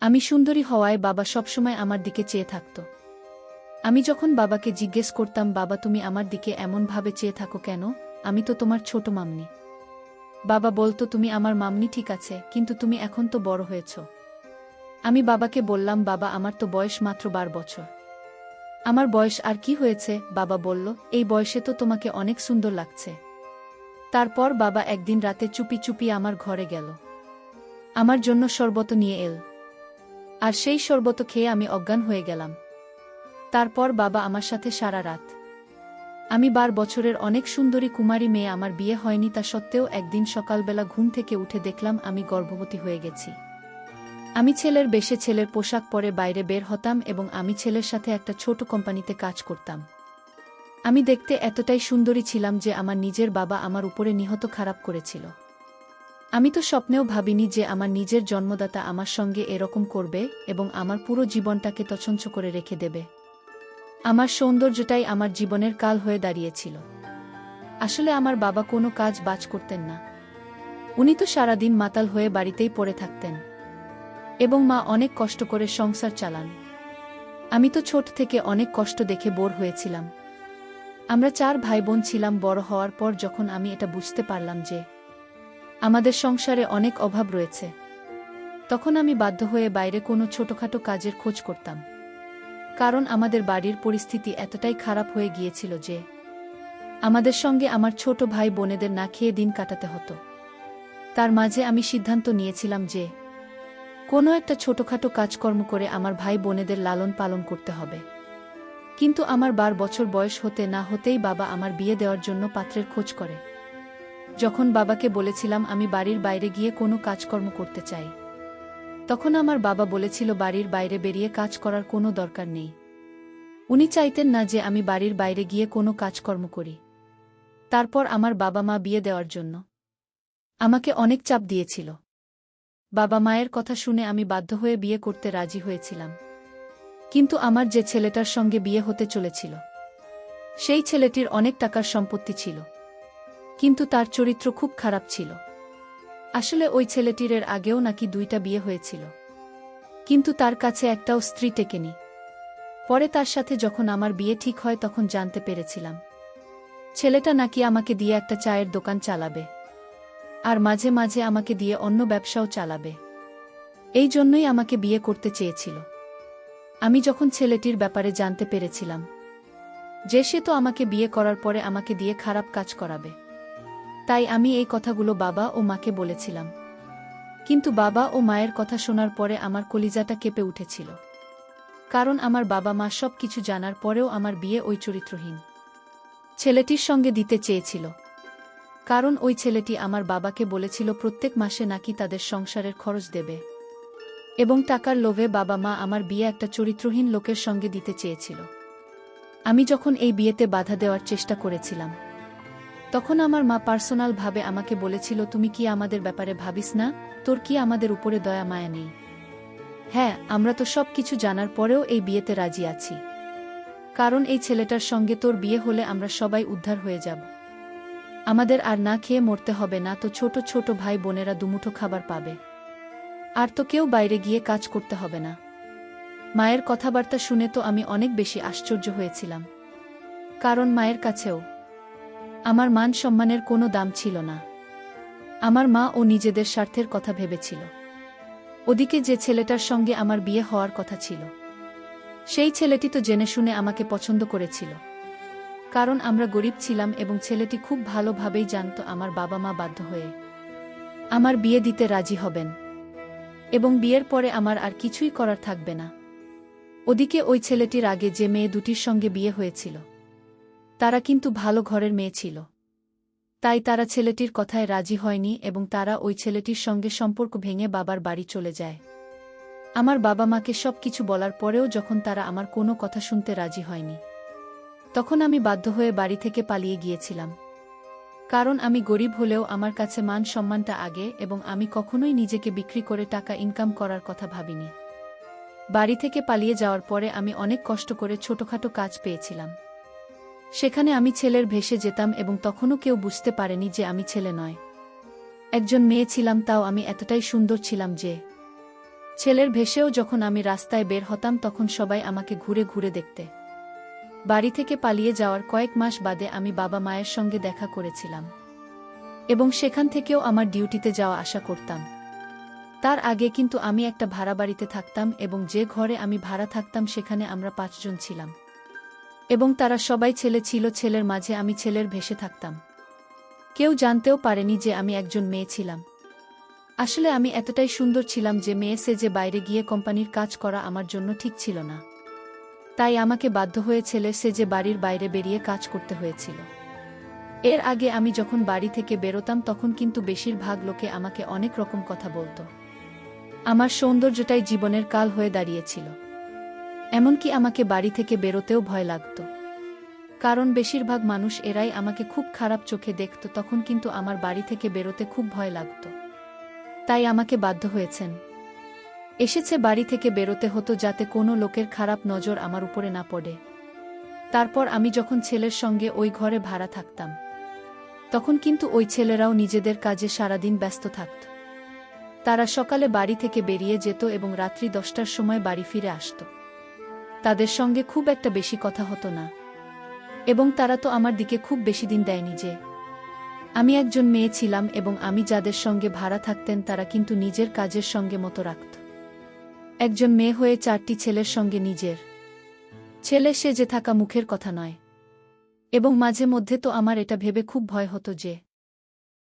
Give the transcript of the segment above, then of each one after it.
আমি সুন্দরী হওয়ায় বাবা সবসময় আমার দিকে চেয়ে থাকত। আমি যখন বাবাকে জিজ্ঞেস করতাম, বাবা তুমি আমার দিকে এমনভাবে চেয়ে থাকো কেন, আমি তো তোমার ছোট মামনি। বাবা বলতো, তুমি আমার মামনি ঠিক আছে, কিন্তু তুমি এখন তো বড় হয়েছ। আমি বাবাকে বললাম, বাবা আমার তো বয়স মাত্র 12 বছর। আমার বয়স আর কি হয়েছে? বাবা বলল, এই বয়সে তো তোমাকে অনেক সুন্দর লাগছে। তারপর বাবা একদিন রাতে চুপি চুপি আমার ঘরে গেল। আমার জন্য শরবত নিয়ে এল। আর সেই শরবত খেয়ে আমি অজ্ঞান হয়ে গেলাম। তারপর বাবা আমার সাথে সারা রাত। আমি 12 বছরের অনেক সুন্দরী কুমারী মেয়ে, আমার বিয়ে হয়নি, তা সত্ত্বেও একদিন সকালবেলা ঘুম থেকে উঠে দেখলাম আমি গর্ভবতী হয়ে গেছি। আমি ছেলের বেশে ছেলের পোশাক পরে বাইরে বের হতাম এবং আমি ছেলের সাথে একটা ছোট কোম্পানিতে কাজ করতাম। আমি দেখতে এতটাই সুন্দরী ছিলাম যে আমার নিজের বাবা আমার উপরে নিহত খারাপ করেছিল। আমি তো স্বপ্নেও ভাবিনি যে আমার নিজের জন্মদাতা আমার সঙ্গে এরকম করবে এবং আমার পুরো জীবনটাকে তছনছ করে রেখে দেবে। আমার সৌন্দর্যটাই আমার জীবনের কাল হয়ে দাঁড়িয়েছিল। আসলে আমার বাবা কোনো কাজ বাজ করতেন না। উনি তো সারাদিন মাতাল হয়ে বাড়িতেই পড়ে থাকতেন এবং মা অনেক কষ্ট করে সংসার চালান। আমি তো ছোট থেকে অনেক কষ্ট দেখে বোর হয়েছিলাম। আমরা 4 ভাই বোন ছিলাম। বড় হওয়ার পর যখন আমি এটা বুঝতে পারলাম যে আমাদের সংসারে অনেক অভাব রয়েছে, তখন আমি বাধ্য হয়ে বাইরে কোনো ছোটখাটো কাজের খোঁজ করতাম। কারণ আমাদের বাড়ির পরিস্থিতি এতটাই খারাপ হয়ে গিয়েছিল যে আমাদের সঙ্গে আমার ছোট ভাই বোনেদের না খেয়ে দিন কাটাতে হতো। তার মাঝে আমি সিদ্ধান্ত নিয়েছিলাম যে কোনো একটা ছোটখাটো কাজকর্ম করে আমার ভাই বোনেদের লালন পালন করতে হবে। কিন্তু আমার 12 বছর বয়স হতে না হতেই বাবা আমার বিয়ে দেওয়ার জন্য পাত্রের খোঁজ করে। যখন বাবাকে বলেছিলাম আমি বাড়ির বাইরে গিয়ে কোনো কাজকর্ম করতে চাই, তখন আমার বাবা বলেছিল বাড়ির বাইরে বেরিয়ে কাজ করার কোনো দরকার নেই। উনি চাইতেন না যে আমি বাড়ির বাইরে গিয়ে কোনো কাজকর্ম করি। তারপর আমার বাবা মা বিয়ে দেওয়ার জন্য আমাকে অনেক চাপ দিয়েছিল। বাবা মায়ের কথা শুনে আমি বাধ্য হয়ে বিয়ে করতে রাজি হয়েছিলাম। কিন্তু আমার যে ছেলেটার সঙ্গে বিয়ে হতে চলেছিল, সেই ছেলেটির অনেক টাকার সম্পত্তি ছিল, কিন্তু তার চরিত্র খুব খারাপ ছিল। আসলে ওই ছেলেটির এর আগেও নাকি 2টা বিয়ে হয়েছিল, কিন্তু তার কাছে একটাও স্ত্রী টেকেনি। পরে তার সাথে যখন আমার বিয়ে ঠিক হয় তখন জানতে পেরেছিলাম ছেলেটা নাকি আমাকে দিয়ে একটা চায়ের দোকান চালাবে আর মাঝে মাঝে আমাকে দিয়ে অন্য ব্যবসাও চালাবে। এই জন্যই আমাকে বিয়ে করতে চেয়েছিল। আমি যখন ছেলেটির ব্যাপারে জানতে পেরেছিলাম যে সে তো আমাকে বিয়ে করার পরে আমাকে দিয়ে খারাপ কাজ করাবে, তাই আমি এই কথাগুলো বাবা ও মাকে বলেছিলাম। কিন্তু বাবা ও মায়ের কথা শোনার পরে আমার কলিজাটা কেঁপে উঠেছিল। কারণ আমার বাবা মা সব কিছু জানার পরেও আমার বিয়ে ওই চরিত্রহীন ছেলেটির সঙ্গে দিতে চেয়েছিল। কারণ ওই ছেলেটি আমার বাবাকে বলেছিল প্রত্যেক মাসে নাকি তাদের সংসারের খরচ দেবে, এবং টাকার লোভে বাবা মা আমার বিয়ে একটা চরিত্রহীন লোকের সঙ্গে দিতে চেয়েছিল। আমি যখন এই বিয়েতে বাধা দেওয়ার চেষ্টা করেছিলাম, তখন আমার মা পার্সোনালভাবে আমাকে বলেছিল, তুমি কি আমাদের ব্যাপারে ভাবিস না? তোর কি আমাদের উপরে দয়া মায়া নেই? হ্যাঁ, আমরা তো সব কিছু জানার পরেও এই বিয়েতে রাজি আছি। কারণ এই ছেলেটার সঙ্গে তোর বিয়ে হলে আমরা সবাই উদ্ধার হয়ে যাব। আমাদের আর না খেয়ে মরতে হবে না, তো ছোট ছোট ভাই বোনেরা দুমুঠো খাবার পাবে। আর তো কেউ বাইরে গিয়ে কাজ করতে হবে না। মায়ের কথাবার্তা শুনে তো আমি অনেক বেশি আশ্চর্য হয়েছিলাম। কারণ মায়ের কাছেও আমার মান সম্মানের কোনো দাম ছিল না। আমার মা ও নিজেদের স্বার্থের কথা ভেবেছিল। ওদিকে যে ছেলেটার সঙ্গে আমার বিয়ে হওয়ার কথা ছিল, সেই ছেলেটি তো জেনে শুনে আমাকে পছন্দ করেছিল। কারণ আমরা গরিব ছিলাম এবং ছেলেটি খুব ভালোভাবেই জানত আমার বাবা মা বাধ্য হয়ে আমার বিয়ে দিতে রাজি হবেন এবং বিয়ের পরে আমার আর কিছুই করার থাকবে না। ওদিকে ওই ছেলেটির আগে যে মেয়ে দুটির সঙ্গে বিয়ে হয়েছিল, তারা কিন্তু ভালো ঘরের মেয়ে ছিল। তাই তারা ছেলেটির কথায় রাজি হয়নি এবং তারা ওই ছেলেটির সঙ্গে সম্পর্ক ভেঙে বাবার বাড়ি চলে যায়। আমার বাবা মাকে সব কিছু বলার পরেও যখন তারা আমার কোনো কথা শুনতে রাজি হয়নি, তখন আমি বাধ্য হয়ে বাড়ি থেকে পালিয়ে গিয়েছিলাম। কারণ আমি গরিব হলেও আমার কাছে মান সম্মানটা আগে এবং আমি কখনোই নিজেকে বিক্রি করে টাকা ইনকাম করার কথা ভাবিনি। বাড়ি থেকে পালিয়ে যাওয়ার পরে আমি অনেক কষ্ট করে ছোটখাটো কাজ পেয়েছিলাম। সেখানে আমি ছেলের ভেসে যেতাম এবং তখনও কেউ বুঝতে পারেনি যে আমি ছেলে নয়, একজন মেয়ে ছিলাম। তাও আমি এতটাই সুন্দর ছিলাম যে ছেলের ভেসেও যখন আমি রাস্তায় বের হতাম তখন সবাই আমাকে ঘুরে ঘুরে দেখতে। বাড়ি থেকে পালিয়ে যাওয়ার কয়েক মাস বাদে আমি বাবা মায়ের সঙ্গে দেখা করেছিলাম এবং সেখান থেকেও আমার ডিউটিতে যাওয়া আসা করতাম। তার আগে কিন্তু আমি একটা ভাড়া বাড়িতে থাকতাম এবং যে ঘরে আমি ভাড়া থাকতাম সেখানে আমরা 5 জন ছিলাম এবং তারা সবাই ছেলে ছিল। ছেলের মাঝে আমি ছেলের ভেসে থাকতাম। কেউ জানতেও পারেনি যে আমি একজন মেয়ে ছিলাম। আসলে আমি এতটাই সুন্দর ছিলাম যে মেয়ে সেজে বাইরে গিয়ে কোম্পানির কাজ করা আমার জন্য ঠিক ছিল না। তাই আমাকে বাধ্য হয়ে ছেলে সেজে বাড়ির বাইরে বেরিয়ে কাজ করতে হয়েছিল। এর আগে আমি যখন বাড়ি থেকে বেরোতাম তখন কিন্তু বেশিরভাগ লোকে আমাকে অনেক রকম কথা বলতো। আমার সৌন্দর্যটাই জীবনের কাল হয়ে দাঁড়িয়েছিল। এমনকি আমাকে বাড়ি থেকে বেরোতেও ভয় লাগত, কারণ বেশিরভাগ মানুষ এরাই আমাকে খুব খারাপ চোখে দেখত। তখন কিন্তু আমার বাড়ি থেকে বেরোতে খুব ভয় লাগত। তাই আমাকে বাধ্য হয়েছেন এসেছে বাড়ি থেকে বেরোতে হতো যাতে কোনো লোকের খারাপ নজর আমার উপরে না পড়ে। তারপর আমি যখন ছেলের সঙ্গে ওই ঘরে ভাড়া থাকতাম তখন কিন্তু ওই ছেলেরাও নিজেদের কাজে সারাদিন ব্যস্ত থাকত। তারা সকালে বাড়ি থেকে বেরিয়ে যেত এবং রাত্রি 10টার সময় বাড়ি ফিরে আসত। তাদের সঙ্গে খুব একটা বেশি কথা হতো না এবং তারা তো আমার দিকে খুব বেশি দিন দেয়নি যে আমি একজন মেয়ে ছিলাম এবং আমি যাদের সঙ্গে ভাড়া থাকতেন তারা কিন্তু নিজের কাজের সঙ্গে মতো রাখত। একজন মেয়ে হয়ে 4টি ছেলের সঙ্গে নিজের ছেলে সেজে থাকা মুখের কথা নয়। এবং মাঝে মধ্যে তো আমার এটা ভেবে খুব ভয় হতো যে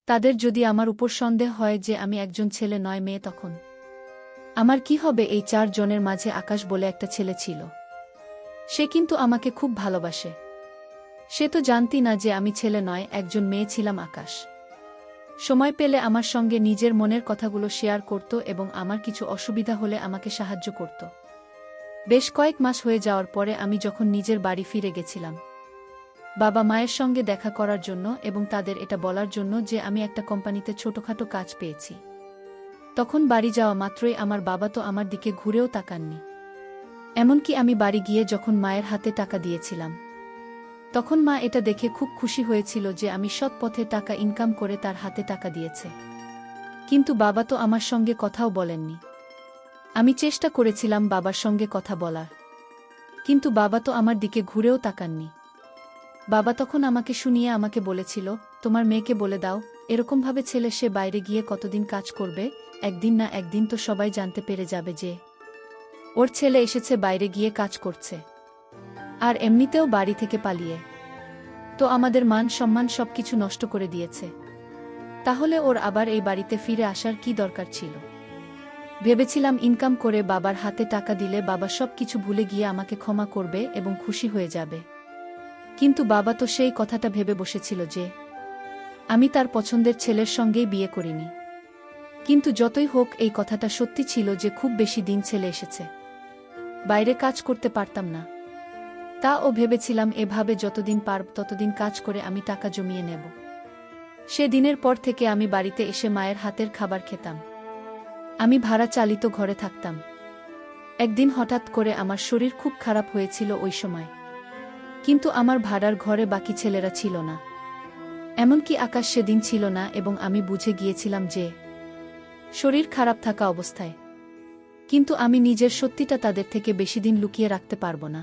তাদের যদি আমার উপর সন্দেহ হয় যে আমি একজন ছেলে নয় মেয়ে, তখন আমার কি হবে। এই 4 জনের মাঝে আকাশ বলে একটা ছেলে ছিল। সে কিন্তু আমাকে খুব ভালোবাসে। সে তো জানতি না যে আমি ছেলে নয়, একজন মেয়ে ছিলাম। আকাশ সময় পেলে আমার সঙ্গে নিজের মনের কথাগুলো শেয়ার করত এবং আমার কিছু অসুবিধা হলে আমাকে সাহায্য করত। বেশ কয়েক মাস হয়ে যাওয়ার পরে আমি যখন নিজের বাড়ি ফিরে গেছিলাম বাবা মায়ের সঙ্গে দেখা করার জন্য এবং তাদের এটা বলার জন্য যে আমি একটা কোম্পানিতে ছোটখাটো কাজ পেয়েছি, তখন বাড়ি যাওয়া মাত্রই আমার বাবা তো আমার দিকে ঘুরেও তাকাননি। এমনকি আমি বাড়ি গিয়ে যখন মায়ের হাতে টাকা দিয়েছিলাম তখন মা এটা দেখে খুব খুশি হয়েছিল যে আমি সৎ পথে টাকা ইনকাম করে তার হাতে টাকা দিয়েছে। কিন্তু বাবা তো আমার সঙ্গে কথাও বলেননি। আমি চেষ্টা করেছিলাম বাবার সঙ্গে কথা বলার, কিন্তু বাবা তো আমার দিকে ঘুরেও তাকাননি। বাবা তখন আমাকে শুনিয়ে আমাকে বলেছিল, তোমার মেয়েকে বলে দাও এরকমভাবে ছেলে সে বাইরে গিয়ে কতদিন কাজ করবে, একদিন না একদিন তো সবাই জানতে পেরে যাবে যে ওর ছেলে এসেছে বাইরে গিয়ে কাজ করছে, আর এমনিতেও বাড়ি থেকে পালিয়ে তো আমাদের মান সম্মান সবকিছু নষ্ট করে দিয়েছে। তাহলে ওর আবার এই বাড়িতে ফিরে আসার কি দরকার ছিল। ভেবেছিলাম ইনকাম করে বাবার হাতে টাকা দিলে বাবা সবকিছু ভুলে গিয়ে আমাকে ক্ষমা করবে এবং খুশি হয়ে যাবে। কিন্তু বাবা তো সেই কথাটা ভেবে বসেছিল যে আমি তার পছন্দের ছেলের সঙ্গেই বিয়ে করিনি। কিন্তু যতই হোক এই কথাটা সত্যি ছিল যে খুব বেশি দিন ছেলে এসেছে বাইরে কাজ করতে পারতাম না। তা ও ভেবেছিলাম এভাবে যতদিন পারব ততদিন কাজ করে আমি টাকা জমিয়ে নেব। সে দিনের পর থেকে আমি বাড়িতে এসে মায়ের হাতের খাবার খেতাম। আমি ভাড়া চালিত ঘরে থাকতাম। একদিন হঠাৎ করে আমার শরীর খুব খারাপ হয়েছিল ওই সময়, কিন্তু আমার ভাড়ার ঘরে বাকি ছেলেরা ছিল না, এমনকি আকাশ সেদিন ছিল না এবং আমি বুঝে গিয়েছিলাম যে শরীর খারাপ থাকা অবস্থায় কিন্তু আমি নিজের সত্যিটা তাদের থেকে বেশি দিন লুকিয়ে রাখতে পারব না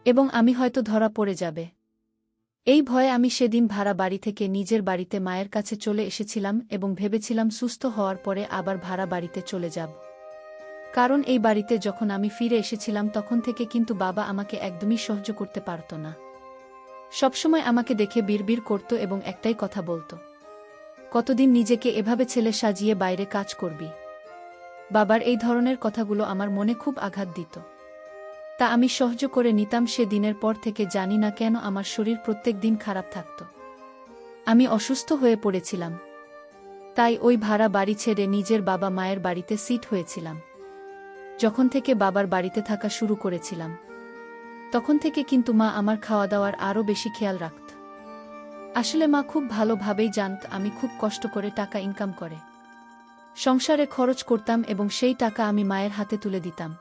এবং আমি হয়তো ধরা পড়ে যাবে। এই ভয়ে আমি সেদিন ভাড়া বাড়ি থেকে নিজের বাড়িতে মায়ের কাছে চলে এসেছিলাম এবং ভেবেছিলাম সুস্থ হওয়ার পরে আবার ভাড়া বাড়িতে চলে যাব। কারণ এই বাড়িতে যখন আমি ফিরে এসেছিলাম তখন থেকে কিন্তু বাবা আমাকে একদমই সহ্য করতে পারত না। সবসময় আমাকে দেখে বিড়বিড় করত এবং একটাই কথা বলতো, কতদিন নিজেকে এভাবে ছেলে সাজিয়ে বাইরে কাজ করবি। বাবার এই ধরনের কথাগুলো আমার মনে খুব আঘাত দিত। তা আমি সহ্য করে নিতাম। সে দিনের পর থেকে জানি না কেন আমার শরীর প্রত্যেক দিন খারাপ থাকত। আমি অসুস্থ হয়ে পড়েছিলাম। তাই ওই ভাড়া বাড়ি ছেড়ে নিজের বাবা মায়ের বাড়িতে সিট হয়েছিলাম। যখন থেকে বাবার বাড়িতে থাকা শুরু করেছিলাম তখন থেকে কিন্তু মা আমার খাওয়া দাওয়ার আরও বেশি খেয়াল রাখত। আসলে মা খুব ভালোভাবেই জানত আমি খুব কষ্ট করে টাকা ইনকাম করে সংসারে খরচ করতাম এবং সেই টাকা আমি মায়ের হাতে তুলে দিতাম।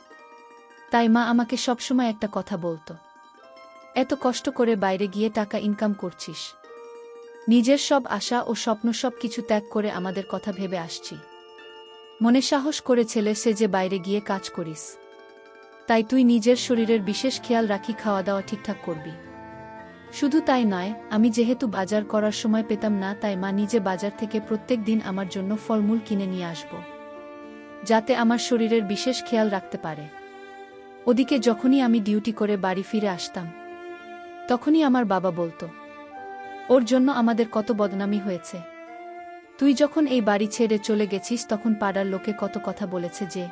তাই মা আমাকে সবসময় একটা কথা বলতো, এত কষ্ট করে বাইরে গিয়ে টাকা ইনকাম করছিস, নিজের সব আশা ও স্বপ্ন সব কিছু ত্যাগ করে আমাদের কথা ভেবে আসছি। মনে সাহস করে ছেলে সেজে বাইরে গিয়ে কাজ করিস। তাই তুই নিজের শরীরের বিশেষ খেয়াল রাখি, খাওয়া দাওয়া ঠিকঠাক করবি। শুধু তাই নয়, আমি যেহেতু বাজার করার সময় পেতাম না, তাই মা নিজে বাজার থেকে প্রত্যেক দিন আমার জন্য ফলমূল কিনে নিয়ে আসব, যাতে আমার শরীরের বিশেষ খেয়াল রাখতে পারে। ওদিকে যখনই আমি ডিউটি করে বাড়ি ফিরে আসতাম, তখনই আমার বাবা বলতো, ওর জন্য আমাদের কত বদনামি হয়েছে। তুই যখন এই বাড়ি ছেড়ে চলে গেছিস তখন পাড়ার লোকে কত কথা বলেছে যে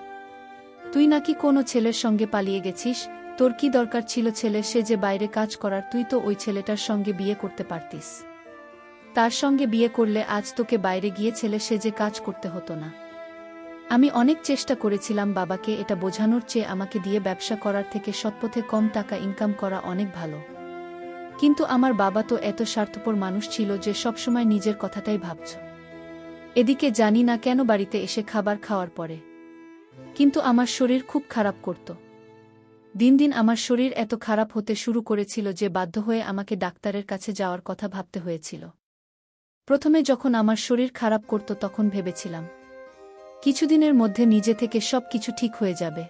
তুই নাকি কোনো ছেলের সঙ্গে পালিয়ে গেছিস। তোর কি দরকার ছিল ছেলে সে যে বাইরে কাজ করার? তুই তো ওই ছেলেটার সঙ্গে বিয়ে করতে পারতিস। তার সঙ্গে বিয়ে করলে আজ তোকে বাইরে গিয়ে ছেলে সেজে কাজ করতে হতো না। আমি অনেক চেষ্টা করেছিলাম বাবাকে এটা বোঝানোর, চেয়ে আমাকে দিয়ে ব্যবসা করার থেকে সৎপথে কম টাকা ইনকাম করা অনেক ভালো। কিন্তু আমার বাবা তো এত স্বার্থপর মানুষ ছিল যে সবসময় নিজের কথাটাই ভাবছ। এদিকে জানি না কেন বাড়িতে এসে খাবার খাওয়ার পরে কিন্তু আমার শরীর খুব খারাপ করত। দিন দিন আমার শরীর এত খারাপ হতে শুরু করেছিল যে বাধ্য হয়ে আমাকে ডাক্তারের কাছে যাওয়ার কথা ভাবতে হয়েছিল। প্রথমে যখন আমার শরীর খারাপ করত তখন ভেবেছিলাম কিছুদিনের মধ্যে নিজে থেকে সব কিছু ঠিক হয়ে যাবে।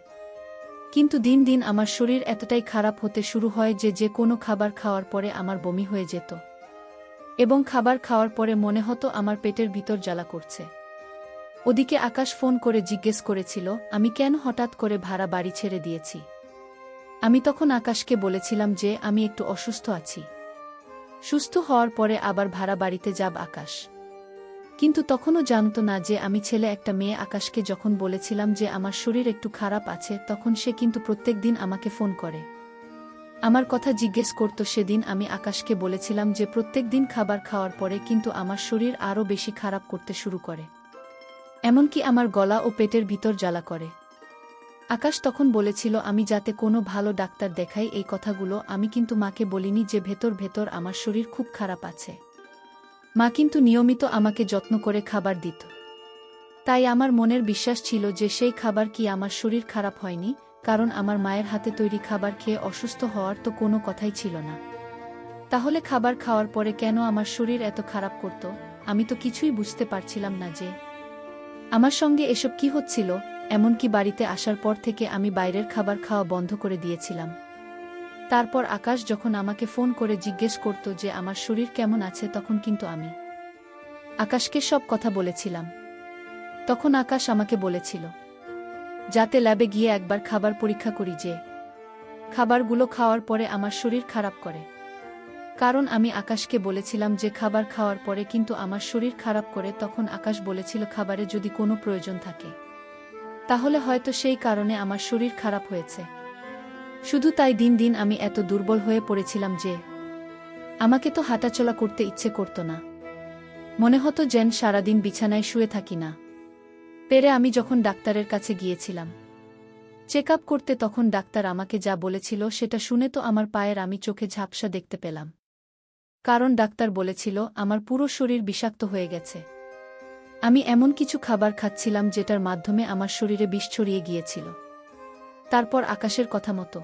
কিন্তু দিন দিন আমার শরীর এতটাই খারাপ হতে শুরু হয় যে কোনো খাবার খাওয়ার পরে আমার বমি হয়ে যেত এবং খাবার খাওয়ার পরে মনে হতো আমার পেটের ভিতর জ্বালা করছে। ওদিকে আকাশ ফোন করে জিজ্ঞেস করেছিল আমি কেন হঠাৎ করে ভাড়া বাড়ি ছেড়ে দিয়েছি। আমি তখন আকাশকে বলেছিলাম যে আমি একটু অসুস্থ আছি, সুস্থ হওয়ার পরে আবার ভাড়া বাড়িতে যাব আকাশ। কিন্তু তখনও জানত না যে আমি ছেলে একটা মেয়ে। আকাশকে যখন বলেছিলাম যে আমার শরীর একটু খারাপ আছে, তখন সে কিন্তু প্রত্যেক দিন আমাকে ফোন করে আমার কথা জিজ্ঞেস করত। সেদিন আমি আকাশকে বলেছিলাম যে প্রত্যেক দিন খাবার খাওয়ার পরে কিন্তু আমার শরীর আরও বেশি খারাপ করতে শুরু করে, এমনকি আমার গলা ও পেটের ভিতর জ্বালা করে। আকাশ তখন বলেছিল আমি যাতে কোনো ভালো ডাক্তার দেখাই। এই কথাগুলো আমি কিন্তু মাকে বলিনি যে ভেতর ভেতর আমার শরীর খুব খারাপ আছে। মা কিন্তু নিয়মিত আমাকে যত্ন করে খাবার দিত, তাই আমার মনের বিশ্বাস ছিল যে সেই খাবার কি আমার শরীর খারাপ হয়নি, কারণ আমার মায়ের হাতে তৈরি খাবার খেয়ে অসুস্থ হওয়ার তো কোনো কথাই ছিল না। তাহলে খাবার খাওয়ার পরে কেন আমার শরীর এত খারাপ করত? আমি তো কিছুই বুঝতে পারছিলাম না যে আমার সঙ্গে এসব কি হচ্ছিল। এমনকি বাড়িতে আসার পর থেকে আমি বাইরের খাবার খাওয়া বন্ধ করে দিয়েছিলাম। তারপর আকাশ যখন আমাকে ফোন করে জিজ্ঞেস করত যে আমার শরীর কেমন আছে, তখন কিন্তু আমি আকাশকে সব কথা বলেছিলাম। তখন আকাশ আমাকে বলেছিল যাতে ল্যাবে গিয়ে একবার খাবার পরীক্ষা করি, যে খাবারগুলো খাওয়ার পরে আমার শরীর খারাপ করে। কারণ আমি আকাশকে বলেছিলাম যে খাবার খাওয়ার পরে কিন্তু আমার শরীর খারাপ করে। তখন আকাশ বলেছিল খাবারে যদি কোনো প্রয়োজন থাকে তাহলে হয়তো সেই কারণে আমার শরীর খারাপ হয়েছে। শুধু তাই দিন দিন আমি এত দুর্বল হয়ে পড়েছিলাম যে আমাকে তো হাঁটাচলা করতে ইচ্ছে করত না। মনে হতো যেন সারাদিন বিছানায় শুয়ে থাকি না পেরে। আমি যখন ডাক্তারের কাছে গিয়েছিলাম চেক আপ করতে, তখন ডাক্তার আমাকে যা বলেছিল সেটা শুনে তো আমার পায়ের আমি চোখে ঝাপসা দেখতে পেলাম। কারণ ডাক্তার বলেছিল আমার পুরো শরীর বিষাক্ত হয়ে গেছে। আমি এমন কিছু খাবার খাচ্ছিলাম যেটার মাধ্যমে আমার শরীরে বিষ ছড়িয়ে গিয়েছিল। তারপর আকাশের কথা মতো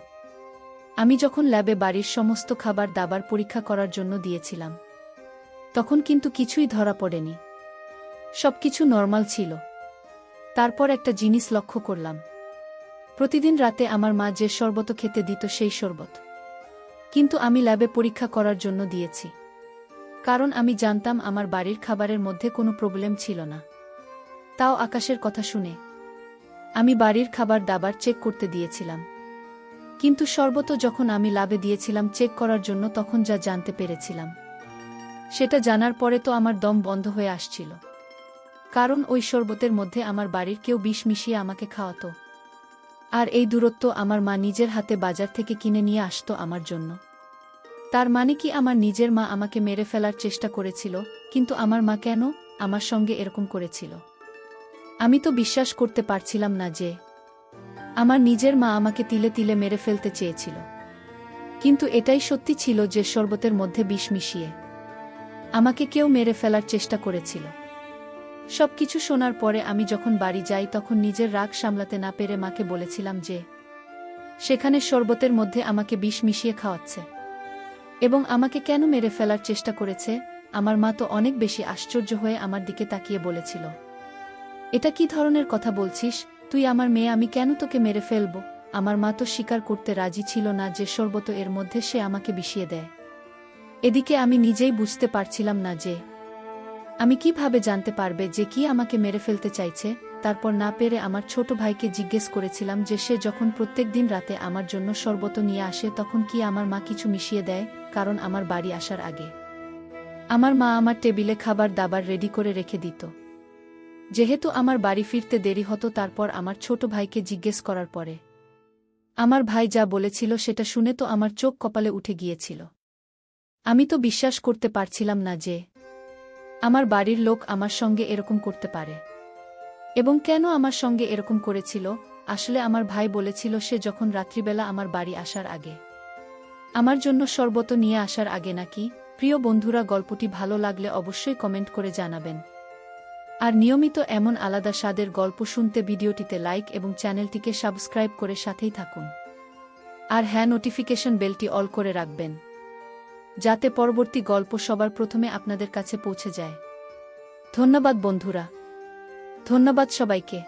আমি যখন ল্যাবে বাড়ির সমস্ত খাবার দাবার পরীক্ষা করার জন্য দিয়েছিলাম, তখন কিন্তু কিছুই ধরা পড়েনি, সবকিছু নরমাল ছিল। তারপর একটা জিনিস লক্ষ্য করলাম, প্রতিদিন রাতে আমার মা যে শরবত খেতে দিত সেই শরবত কিন্তু আমি ল্যাবে পরীক্ষা করার জন্য দিয়েছি, কারণ আমি জানতাম আমার বাড়ির খাবারের মধ্যে কোনো প্রবলেম ছিল না। তাও আকাশের কথা শুনে আমি বাড়ির খাবার দাবার চেক করতে দিয়েছিলাম, কিন্তু শরবত যখন আমি ল্যাবে দিয়েছিলাম চেক করার জন্য, তখন যা জানতে পেরেছিলাম সেটা জানার পরে তো আমার দম বন্ধ হয়ে আসছিল। কারণ ওই শরবতের মধ্যে আমার বাড়ির কেউ বিষ মিশিয়ে আমাকে খাওয়াতো, আর এই দূরত্ব আমার মা নিজের হাতে বাজার থেকে কিনে নিয়ে আসতো আমার জন্য। তার মানে কি আমার নিজের মা আমাকে মেরে ফেলার চেষ্টা করেছিল? কিন্তু আমার মা কেন আমার সঙ্গে এরকম করেছিল? আমি তো বিশ্বাস করতে পারছিলাম না যে আমার নিজের মা আমাকে তিলে তিলে মেরে ফেলতে চেয়েছিল। কিন্তু এটাই সত্যি ছিল যে শরবতের মধ্যে বিষ মিশিয়ে আমাকে কেউ মেরে ফেলার চেষ্টা করেছিল। সবকিছু শোনার পরে আমি যখন বাড়ি যাই তখন নিজের রাগ সামলাতে না পেরে মাকে বলেছিলাম যে সেখানে শরবতের মধ্যে আমাকে বিষ মিশিয়ে খাওয়াচ্ছে এবং আমাকে কেন মেরে ফেলার চেষ্টা করেছে। আমার মা তো অনেক বেশি আশ্চর্য হয়ে আমার দিকে তাকিয়ে বলেছিল এটা কি ধরনের কথা বলছিস? তুই আমার মেয়ে, আমি কেন তোকে মেরে ফেলব? আমার মা তো স্বীকার করতে রাজি ছিল না যে শরবত এর মধ্যে সে আমাকে বিষিয়ে দেয়। এদিকে আমি নিজেই বুঝতে পারছিলাম না যে আমি কিভাবে জানতে পারবে যে কি আমাকে মেরে ফেলতে চাইছে। তারপর না পেরে আমার ছোট ভাইকে জিজ্ঞেস করেছিলাম যে সে যখন প্রত্যেক দিন রাতে আমার জন্য শরবত নিয়ে আসে তখন কি আমার মা কিছু মিশিয়ে দেয়, কারণ আমার বাড়ি আসার আগে আমার মা আমার টেবিলে খাবার দাবার রেডি করে রেখে দিত। যেহেতু আমার বাড়ি ফিরতে দেরি হতো, তারপর আমার ছোট ভাইকে জিজ্ঞেস করার পরে আমার ভাই যা বলেছিল সেটা শুনে তো আমার চোখ কপালে উঠে গিয়েছিল। আমি তো বিশ্বাস করতে পারছিলাম না যে আমার বাড়ির লোক আমার সঙ্গে এরকম করতে পারে। এবং কেন আমার সঙ্গে এরকম করেছিল? আসলে আমার ভাই বলেছিল সে যখন রাত্রিবেলা আমার বাড়ি আসার আগে আমার জন্য শরবত নিয়ে আসার আগে নাকি। প্রিয় বন্ধুরা, গল্পটি ভালো লাগলে অবশ্যই কমেন্ট করে জানাবেন। আর নিয়মিত এমন আলাদা স্বাদের গল্প শুনতে ভিডিওটিতে লাইক এবং চ্যানেলটিকে সাবস্ক্রাইব করে সাথেই থাকুন। আর হ্যাঁ, নোটিফিকেশন বেলটি অল করে রাখবেন যাতে পরবর্তী গল্প সবার প্রথমে আপনাদের কাছে পৌঁছে যায়। ধন্যবাদ বন্ধুরা, ধন্যবাদ সবাইকে।